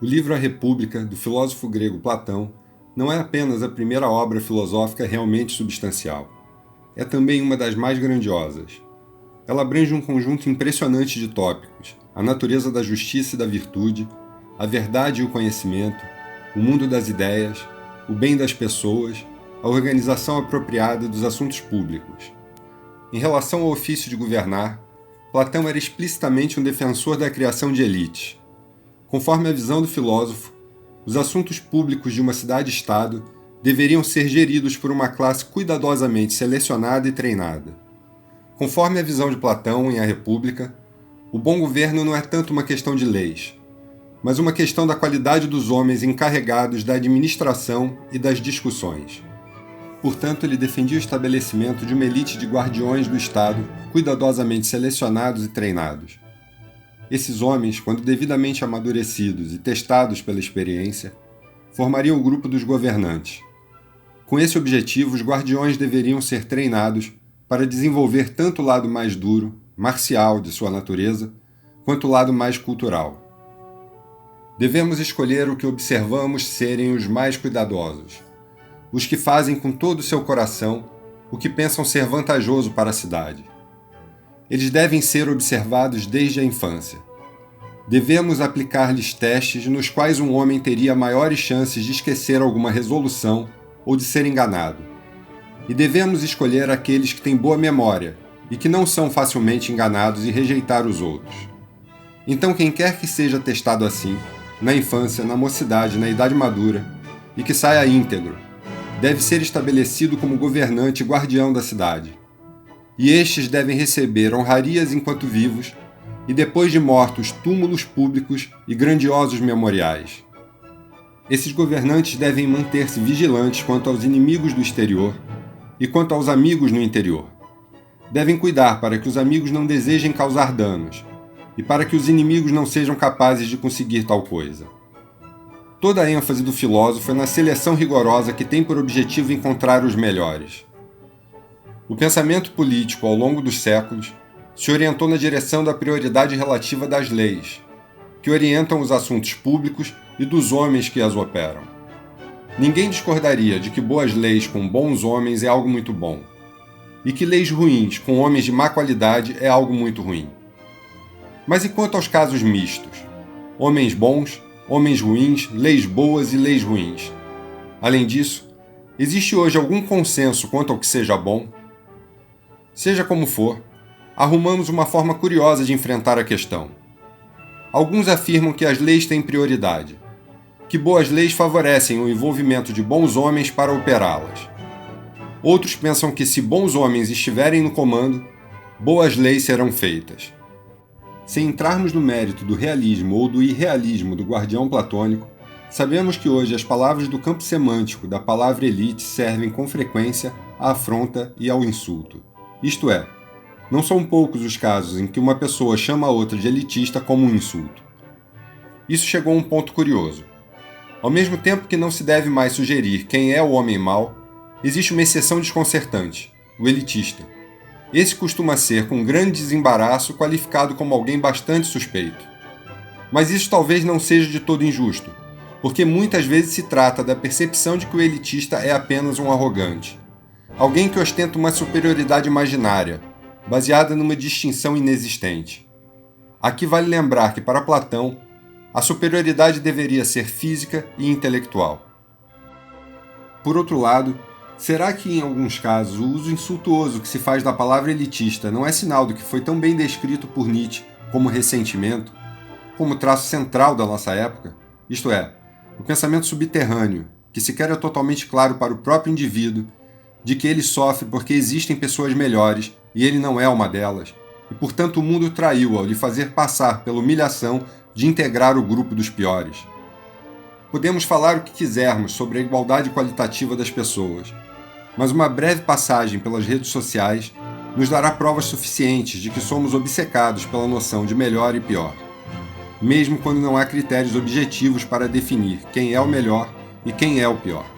O livro A República, do filósofo grego Platão, não é apenas a primeira obra filosófica realmente substancial. É também uma das mais grandiosas. Ela abrange um conjunto impressionante de tópicos: a natureza da justiça e da virtude, a verdade e o conhecimento, o mundo das ideias, o bem das pessoas, a organização apropriada dos assuntos públicos. Em relação ao ofício de governar, Platão era explicitamente um defensor da criação de elites. Conforme a visão do filósofo, os assuntos públicos de uma cidade-estado deveriam ser geridos por uma classe cuidadosamente selecionada e treinada. Conforme a visão de Platão em A República, o bom governo não é tanto uma questão de leis, mas uma questão da qualidade dos homens encarregados da administração e das discussões. Portanto, ele defendia o estabelecimento de uma elite de guardiões do Estado, cuidadosamente selecionados e treinados. Esses homens, quando devidamente amadurecidos e testados pela experiência, formariam o grupo dos governantes. Com esse objetivo, os guardiões deveriam ser treinados para desenvolver tanto o lado mais duro, marcial de sua natureza, quanto o lado mais cultural. Devemos escolher o que observamos serem os mais cuidadosos, os que fazem com todo o seu coração o que pensam ser vantajoso para a cidade. Eles devem ser observados desde a infância. Devemos aplicar-lhes testes nos quais um homem teria maiores chances de esquecer alguma resolução ou de ser enganado. E devemos escolher aqueles que têm boa memória e que não são facilmente enganados e rejeitar os outros. Então, quem quer que seja testado assim, na infância, na mocidade, na idade madura, e que saia íntegro, deve ser estabelecido como governante e guardião da cidade. E estes devem receber honrarias enquanto vivos, e depois de mortos túmulos públicos e grandiosos memoriais. Esses governantes devem manter-se vigilantes quanto aos inimigos do exterior e quanto aos amigos no interior. Devem cuidar para que os amigos não desejem causar danos, e para que os inimigos não sejam capazes de conseguir tal coisa. Toda a ênfase do filósofo é na seleção rigorosa que tem por objetivo encontrar os melhores. O pensamento político, ao longo dos séculos, se orientou na direção da prioridade relativa das leis, que orientam os assuntos públicos e dos homens que as operam. Ninguém discordaria de que boas leis com bons homens é algo muito bom, e que leis ruins com homens de má qualidade é algo muito ruim. Mas e quanto aos casos mistos? Homens bons, homens ruins, leis boas e leis ruins. Além disso, existe hoje algum consenso quanto ao que seja bom? Seja como for, arrumamos uma forma curiosa de enfrentar a questão. Alguns afirmam que as leis têm prioridade, que boas leis favorecem o envolvimento de bons homens para operá-las. Outros pensam que, se bons homens estiverem no comando, boas leis serão feitas. Sem entrarmos no mérito do realismo ou do irrealismo do guardião platônico, sabemos que hoje as palavras do campo semântico da palavra elite servem com frequência à afronta e ao insulto. Isto é, não são poucos os casos em que uma pessoa chama a outra de elitista como um insulto. Isso chegou a um ponto curioso. Ao mesmo tempo que não se deve mais sugerir quem é o homem mau, existe uma exceção desconcertante, o elitista. Esse costuma ser, com grande desembaraço, qualificado como alguém bastante suspeito. Mas isso talvez não seja de todo injusto, porque muitas vezes se trata da percepção de que o elitista é apenas um arrogante. Alguém que ostenta uma superioridade imaginária, baseada numa distinção inexistente. Aqui vale lembrar que, para Platão, a superioridade deveria ser física e intelectual. Por outro lado, será que, em alguns casos, o uso insultuoso que se faz da palavra elitista não é sinal do que foi tão bem descrito por Nietzsche como ressentimento, como traço central da nossa época? Isto é, o pensamento subterrâneo, que sequer é totalmente claro para o próprio indivíduo, de que ele sofre porque existem pessoas melhores e ele não é uma delas, e portanto o mundo traiu ao lhe fazer passar pela humilhação de integrar o grupo dos piores. Podemos falar o que quisermos sobre a igualdade qualitativa das pessoas, mas uma breve passagem pelas redes sociais nos dará provas suficientes de que somos obcecados pela noção de melhor e pior, mesmo quando não há critérios objetivos para definir quem é o melhor e quem é o pior.